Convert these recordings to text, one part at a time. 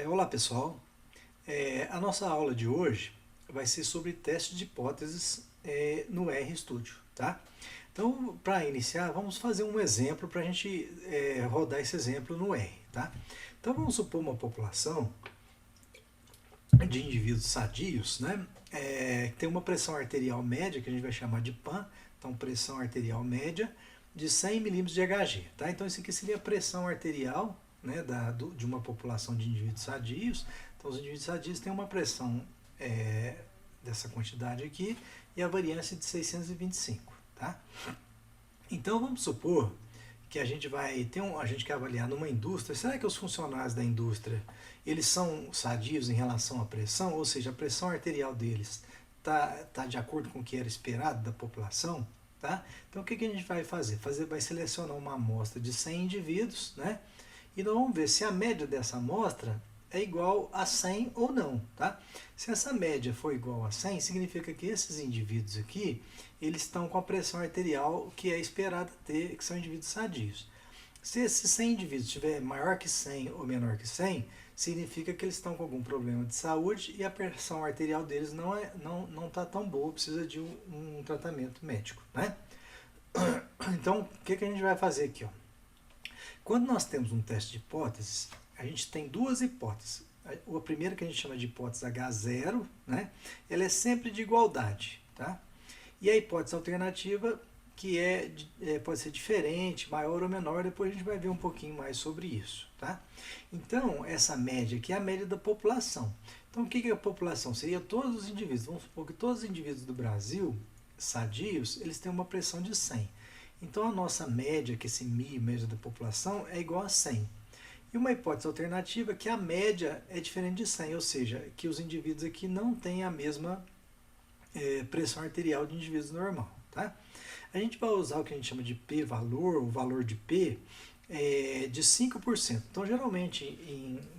Olá pessoal, a nossa aula de hoje vai ser sobre teste de hipóteses no RStudio, tá? Então, para iniciar, vamos fazer um exemplo para a gente rodar esse exemplo no R, tá? Então, vamos supor uma população de indivíduos sadios, né? Que tem uma pressão arterial média, que a gente vai chamar de PAN, então pressão arterial média, de 100 milímetros de Hg, tá? Então, isso aqui seria a pressão arterial, né, de uma população de indivíduos sadios. Então, os indivíduos sadios têm uma pressão dessa quantidade aqui e a variância de 625, tá? Então, vamos supor que a gente a gente quer avaliar numa indústria. Será que os funcionários da indústria eles são sadios em relação à pressão? Ou seja, a pressão arterial deles tá de acordo com o que era esperado da população? Tá? Então, o que a gente vai fazer? Vai selecionar uma amostra de 100 indivíduos, né? E nós vamos ver se a média dessa amostra é igual a 100 ou não, tá? Se essa média for igual a 100, significa que esses indivíduos aqui, eles estão com a pressão arterial que é esperada ter, que são indivíduos sadios. Se esses 100 indivíduos estiver maior que 100 ou menor que 100, significa que eles estão com algum problema de saúde e a pressão arterial deles não está tão boa, precisa de um tratamento médico, né? Então, o que a gente vai fazer aqui, ó? Quando nós temos um teste de hipóteses, a gente tem duas hipóteses. A primeira, que a gente chama de hipótese H0, né? Ela é sempre de igualdade, tá? E a hipótese alternativa, que pode ser diferente, maior ou menor, depois a gente vai ver um pouquinho mais sobre isso, tá? Então, essa média aqui é a média da população. Então, o que é a população? Seria todos os indivíduos. Vamos supor que todos os indivíduos do Brasil, sadios, eles têm uma pressão de 100. Então, a nossa média, que esse μ, média da população, é igual a 100. E uma hipótese alternativa é que a média é diferente de 100, ou seja, que os indivíduos aqui não têm a mesma pressão arterial de indivíduos normal, tá? A gente vai usar o que a gente chama de p-valor, o valor de p, de 5%. Então, geralmente,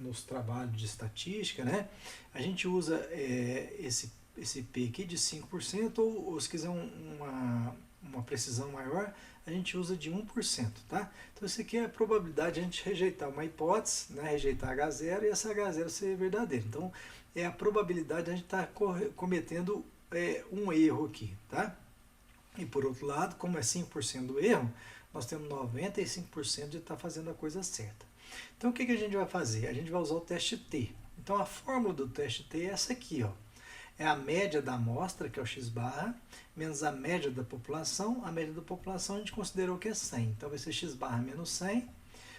nos trabalhos de estatística, né, a gente usa esse p aqui de 5%, ou se quiser uma precisão maior, a gente usa de 1%, tá? Então, isso aqui é a probabilidade de a gente rejeitar uma hipótese, né, rejeitar H0 e essa H0 ser verdadeira. Então, é a probabilidade de a gente estar cometendo um erro aqui, tá? E por outro lado, como é 5% do erro, nós temos 95% de estar fazendo a coisa certa. Então, o que a gente vai fazer? A gente vai usar o teste T. Então, a fórmula do teste T é essa aqui, ó. É a média da amostra, que é o x barra, menos a média da população. A média da população a gente considerou que é 100. Então, vai ser x barra menos 100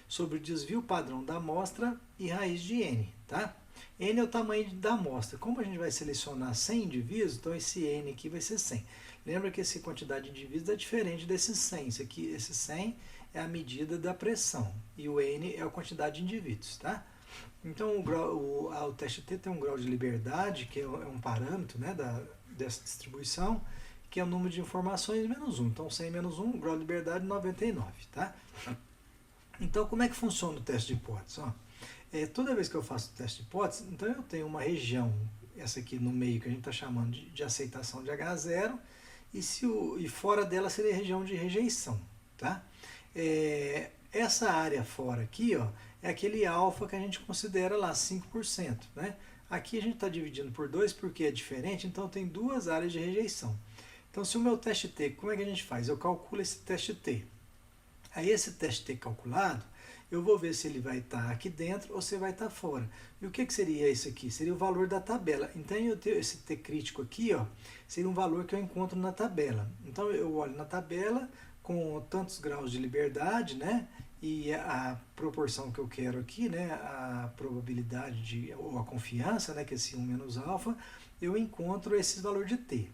sobre o desvio padrão da amostra e raiz de n, tá? N é o tamanho da amostra. Como a gente vai selecionar 100 indivíduos, então esse n aqui vai ser 100. Lembra que essa quantidade de indivíduos é diferente desses 100. Esse 100 é a medida da pressão e o n é a quantidade de indivíduos, tá? Então, o teste T tem um grau de liberdade, que é um parâmetro, né, dessa distribuição, que é o número de informações menos 1. Então, 100 menos 1, grau de liberdade 99, tá? Então, como é que funciona o teste de hipótese? Ó, toda vez que eu faço o teste de hipótese, então eu tenho uma região, essa aqui no meio, que a gente está chamando de aceitação de H0, e fora dela seria a região de rejeição, tá? Essa área fora aqui, ó, é aquele alfa que a gente considera lá, 5%, né? Aqui a gente está dividindo por 2 porque é diferente, então tem duas áreas de rejeição. Então, se o meu teste T, como é que a gente faz? Eu calculo esse teste T. Aí, esse teste T calculado, eu vou ver se ele vai estar aqui dentro ou se vai estar fora. E o que seria isso aqui? Seria o valor da tabela. Então, eu tenho esse T crítico aqui, ó, seria um valor que eu encontro na tabela. Então, eu olho na tabela com tantos graus de liberdade, né? E a proporção que eu quero aqui, né, a probabilidade ou a confiança, né, que é esse 1 menos alfa, eu encontro esse valor de T.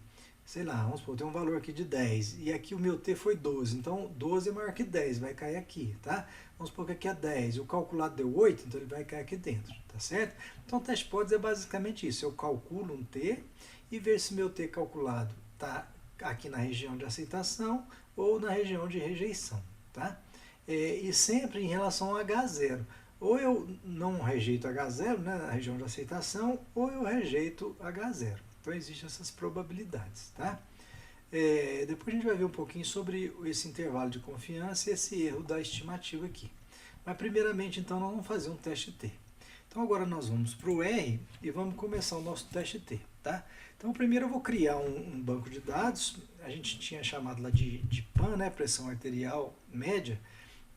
Sei lá, vamos supor, tem um valor aqui de 10, e aqui o meu T foi 12, então 12 é maior que 10, vai cair aqui, tá? Vamos supor que aqui é 10, o calculado deu 8, então ele vai cair aqui dentro, tá certo? Então, o teste de hipótese é basicamente isso, eu calculo um T e ver se meu T calculado está aqui na região de aceitação ou na região de rejeição, tá? E sempre em relação a H0. Ou eu não rejeito H0, né, na região de aceitação, ou eu rejeito H0. Então, existem essas probabilidades, tá? Depois a gente vai ver um pouquinho sobre esse intervalo de confiança e esse erro da estimativa aqui. Mas, primeiramente, então, nós vamos fazer um teste T. Então agora nós vamos para o R e vamos começar o nosso teste T, tá? Então primeiro eu vou criar um banco de dados, a gente tinha chamado lá de PAN, né, pressão arterial média,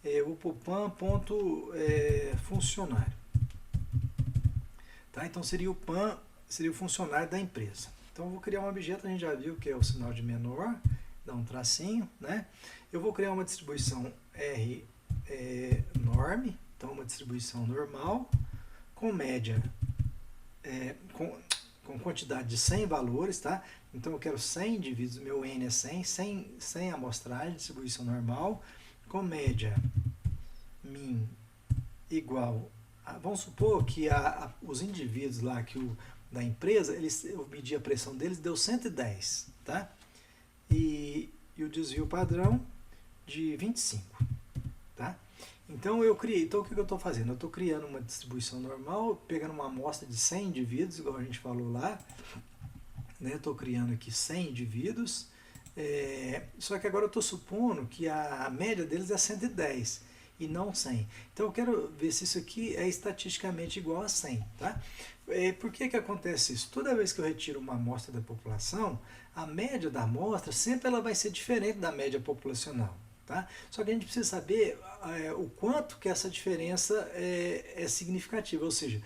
eu vou pôr PAN.funcionário, tá? Então seria o PAN, seria o funcionário da empresa. Então eu vou criar um objeto, a gente já viu que é o sinal de menor, dá um tracinho, né? Eu vou criar uma distribuição R norm, então uma distribuição normal, com média, com quantidade de 100 valores, tá? Então eu quero 100 indivíduos, meu N é 100 amostragem, distribuição normal, com média min igual a, vamos supor que os indivíduos lá da empresa, eu medi a pressão deles, deu 110, tá? E o desvio padrão de 25, tá? Então o que eu estou fazendo? Eu estou criando uma distribuição normal, pegando uma amostra de 100 indivíduos, igual a gente falou lá, né? Estou criando aqui 100 indivíduos, só que agora eu estou supondo que a média deles é 110 e não 100. Então eu quero ver se isso aqui é estatisticamente igual a 100, tá? Por que acontece isso? Toda vez que eu retiro uma amostra da população, a média da amostra sempre ela vai ser diferente da média populacional. Tá? Só que a gente precisa saber o quanto que essa diferença é significativa, ou seja,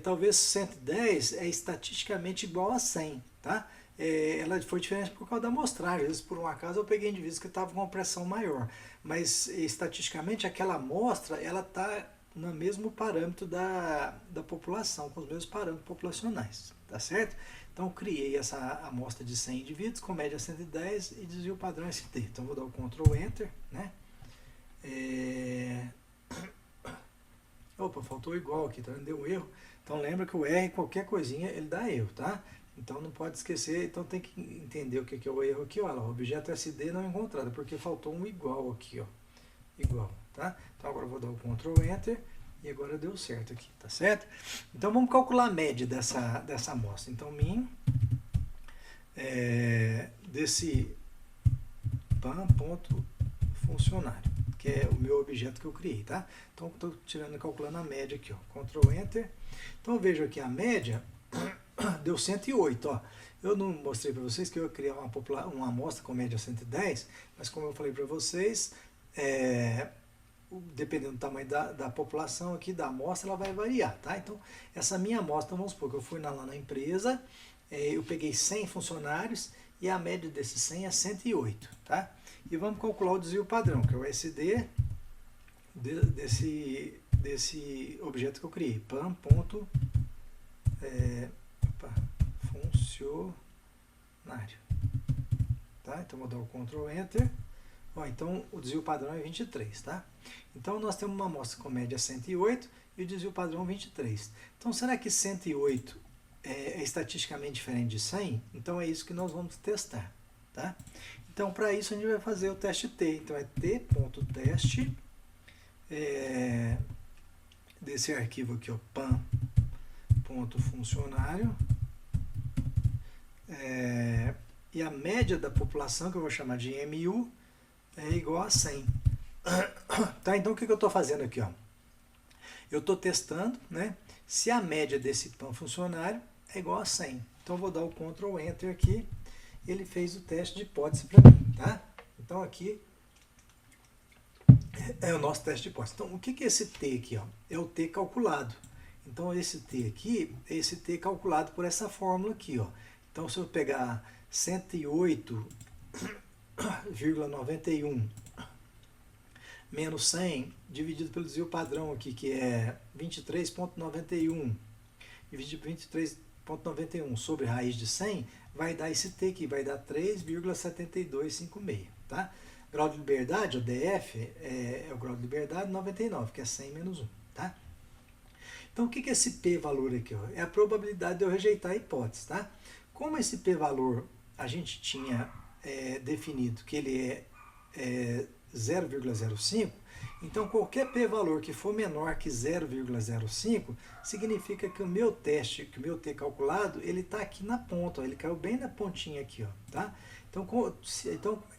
talvez 110 é estatisticamente igual a 100, tá? Ela foi diferente por causa da amostragem, às vezes por um acaso eu peguei indivíduos que estavam com uma pressão maior, mas estatisticamente aquela amostra ela está no mesmo parâmetro da população, com os mesmos parâmetros populacionais, tá certo? Então, criei essa amostra de 100 indivíduos com média 110 e desvio padrão ST. Então, vou dar o Ctrl Enter, né? Opa, faltou igual aqui, tá vendo? Deu um erro. Então, lembra que o R, qualquer coisinha, ele dá erro, tá? Então, não pode esquecer, então tem que entender o que é o erro aqui, ó. O objeto SD não encontrado, porque faltou um igual aqui, ó. Igual, tá? Então, agora eu vou dar o Ctrl Enter. E agora deu certo aqui, tá certo? Então vamos calcular a média dessa amostra. Então min desse PAN.funcionário, que é o meu objeto que eu criei, tá? Então estou calculando a média aqui, ó. Ctrl Enter. Então eu vejo aqui a média deu 108, ó. Eu não mostrei para vocês que eu ia criar uma amostra com média 110, mas como eu falei para vocês, dependendo do tamanho da população aqui, da amostra, ela vai variar, tá? Então, essa minha amostra, vamos supor que eu fui lá na empresa, eu peguei 100 funcionários e a média desses 100 é 108, tá? E vamos calcular o desvio padrão, que é o SD desse objeto que eu criei, PAN.funcionário, tá? Então, vou dar o Ctrl Enter. Ó, então, o desvio padrão é 23, tá? Então, nós temos uma amostra com média 108 e o desvio padrão 23. Então, será que 108 é estatisticamente diferente de 100? Então, é isso que nós vamos testar, tá? Então, para isso, a gente vai fazer o teste T. Então, é t.teste desse arquivo aqui, ó, pan.funcionário e a média da população, que eu vou chamar de MU, é igual a 100. Tá, então o que eu estou fazendo aqui? Ó? Eu estou testando, né, se a média desse PAN funcionário é igual a 100. Então eu vou dar o Ctrl Enter aqui, ele fez o teste de hipótese para mim. Tá? Então aqui é o nosso teste de hipótese. Então o que é esse T aqui? Ó? É o T calculado. Então esse T aqui é esse T calculado por essa fórmula aqui. Ó. Então se eu pegar 108,91 menos 100 dividido pelo desvio padrão aqui, que é 23,91 dividido por 23,91 sobre raiz de 100, vai dar esse T aqui, vai dar 3,7256, tá? Grau de liberdade, o DF, é o grau de liberdade 99, que é 100 menos 1, tá? Então, o que é esse P-valor aqui? Ó? É a probabilidade de eu rejeitar a hipótese, tá? Como esse P-valor a gente tinha definido que ele é 0,05, então qualquer p-valor que for menor que 0,05 significa que o meu teste, que o meu t calculado, ele está aqui na ponta, ó, ele caiu bem na pontinha aqui, ó, tá? Então como é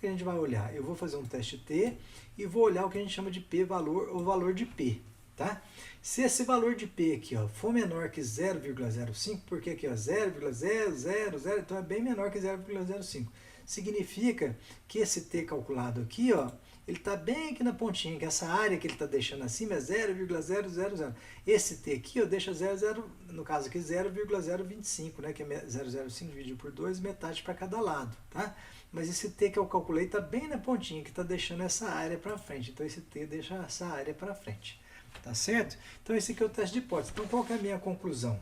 que a gente vai olhar? Eu vou fazer um teste t e vou olhar o que a gente chama de p-valor ou valor de p, tá? Se esse valor de P aqui, ó, for menor que 0,05, porque aqui, ó, 0,000, então é bem menor que 0,05. Significa que esse T calculado aqui, ó, ele está bem aqui na pontinha, que essa área que ele está deixando acima é 0,000. Esse T aqui, ó, deixa 00, no caso aqui, 0,025, né, que é 0,05 dividido por 2, metade para cada lado, tá? Mas esse T que eu calculei está bem na pontinha, que está deixando essa área para frente. Então, esse T deixa essa área para frente. Tá certo? Então, esse aqui é o teste de hipótese. Então, qual que é a minha conclusão?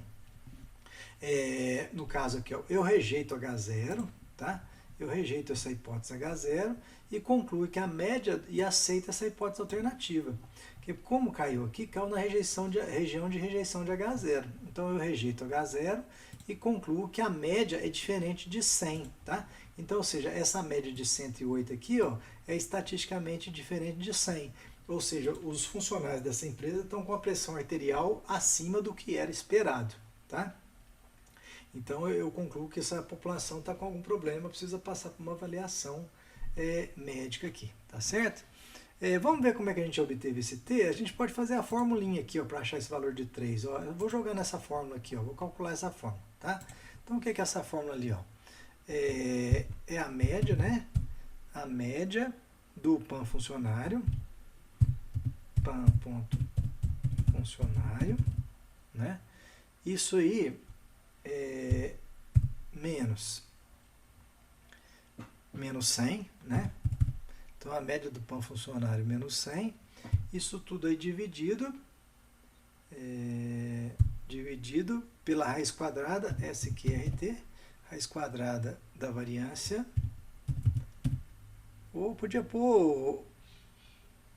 No caso aqui, ó, eu rejeito H0, tá? Eu rejeito essa hipótese H0 e concluo que a média e aceito essa hipótese alternativa. Que como caiu aqui, caiu na região de rejeição de H0. Então, eu rejeito H0 e concluo que a média é diferente de 100, tá? Então, ou seja, essa média de 108 aqui, ó, é estatisticamente diferente de 100. Ou seja, os funcionários dessa empresa estão com a pressão arterial acima do que era esperado, tá? Então, eu concluo que essa população está com algum problema, precisa passar por uma avaliação médica aqui, tá certo? Vamos ver como é que a gente obteve esse T. A gente pode fazer a formulinha aqui, ó, para achar esse valor de 3. Ó. Eu vou jogar nessa fórmula aqui, ó, vou calcular essa fórmula, tá? Então, o que é essa fórmula ali, ó? É a média, né? A média do PAN funcionário, PAN.funcionário, né? Isso aí é menos 100, né? Então, a média do PAN funcionário menos 100. Isso tudo aí dividido pela raiz quadrada, SQRT, raiz quadrada da variância, ou podia pôr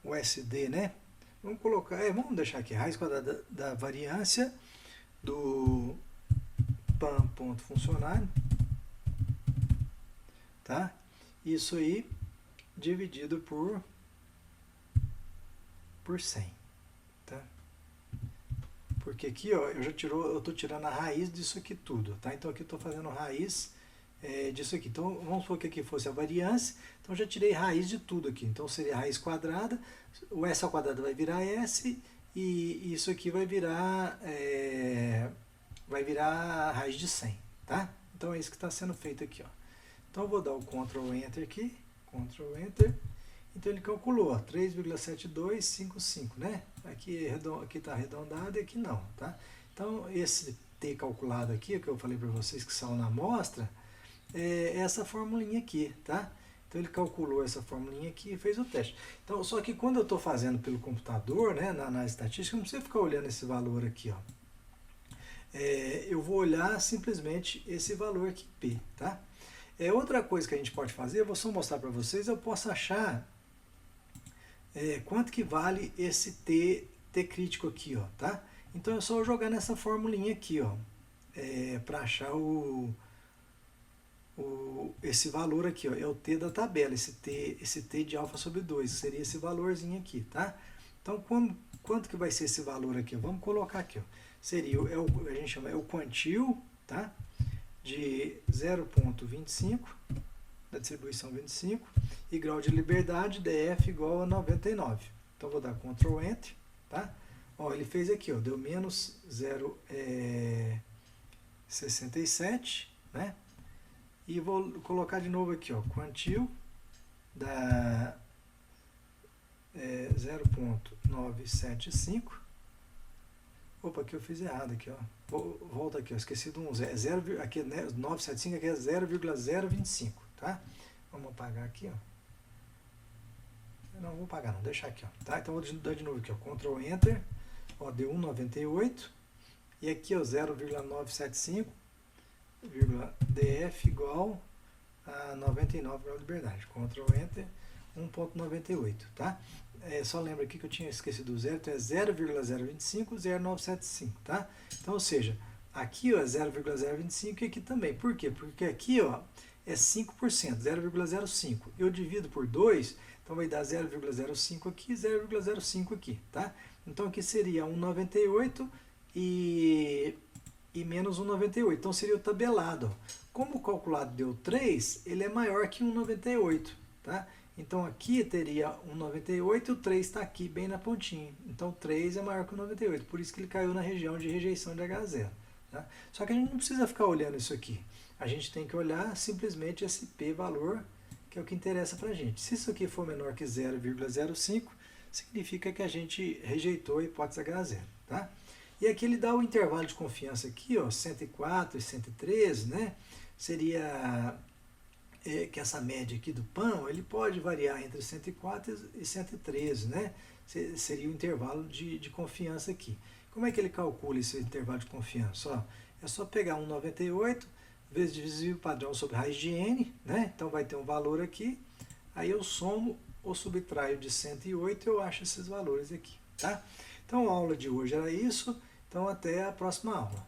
o SD, né? Vamos colocar, vamos deixar aqui, raiz quadrada da variância do PAN.funcionário, tá? Isso aí dividido por 100, tá? Porque aqui, ó, eu estou tirando a raiz disso aqui tudo, tá? Então aqui eu estou fazendo raiz disso aqui. Então vamos supor que aqui fosse a variância, então eu já tirei raiz de tudo aqui. Então seria a raiz quadrada, o S ao quadrado vai virar S e isso aqui vai virar a raiz de 100, tá? Então é isso que está sendo feito aqui, ó. Então eu vou dar o Ctrl Enter aqui, Ctrl Enter. Então ele calculou 3,7255, né? Aqui está arredondado e aqui não, tá? Então esse T calculado aqui, que eu falei para vocês que saiu na amostra, é essa formulinha aqui, tá? Então ele calculou essa formulinha aqui e fez o teste. Então, só que quando eu estou fazendo pelo computador, né, na estatística, eu não precisa ficar olhando esse valor aqui, ó. Eu vou olhar simplesmente esse valor aqui, P, tá? Outra coisa que a gente pode fazer, eu vou só mostrar para vocês, eu posso achar quanto que vale esse T crítico aqui, ó, tá? Então é só eu jogar nessa formulinha aqui, ó, para achar esse valor aqui, ó, é o T da tabela, esse T de alfa sobre 2, seria esse valorzinho aqui, tá? Então quanto que vai ser esse valor aqui? Vamos colocar aqui, ó, seria, a gente chama, o quantil, tá? De 0,25, da distribuição 25, e grau de liberdade, DF igual a 99. Então, vou dar Ctrl Enter, tá? Ó, ele fez aqui, ó, deu menos 0,67, né? E vou colocar de novo aqui, ó, quantil da 0,975. Opa, aqui eu fiz errado aqui, ó. Volta aqui, ó, esqueci de um zero, aqui, né, 975 aqui é 0,025, tá? Vamos apagar aqui, ó. Não vou apagar não, deixar aqui, ó, tá? Então vou dar de novo aqui, ó, Ctrl Enter, ó, deu 1,98 e aqui, ó, 0,975 DF igual a 99 grau de liberdade. Ctrl Enter, 1,98, tá? Só lembra aqui que eu tinha esquecido do zero, então é 0,025, 0,975, tá? Então, ou seja, aqui, ó, é 0,025 e aqui também. Por quê? Porque aqui, ó, é 5%, 0,05. Eu divido por 2, então vai dar 0,05 aqui, 0,05 aqui, tá? Então aqui seria 1,98 e menos 1,98. Então seria o tabelado, ó. Como o calculado deu 3, ele é maior que 1,98, tá? Então aqui teria 1,98 e o 3 está aqui bem na pontinha. Então 3 é maior que o 98, por isso que ele caiu na região de rejeição de H0. Tá? Só que a gente não precisa ficar olhando isso aqui. A gente tem que olhar simplesmente esse P valor, que é o que interessa para a gente. Se isso aqui for menor que 0,05, significa que a gente rejeitou a hipótese H0. Tá? E aqui ele dá o intervalo de confiança aqui, ó, 104 e 113, né? Seria que essa média aqui do pão, ele pode variar entre 104 e 113, né? Seria o intervalo de confiança aqui. Como é que ele calcula esse intervalo de confiança? Ó, é só pegar 1,98 vezes desvio padrão sobre raiz de n, né? Então vai ter um valor aqui, aí eu somo ou subtraio de 108 e eu acho esses valores aqui, tá? Então a aula de hoje era isso, então até a próxima aula.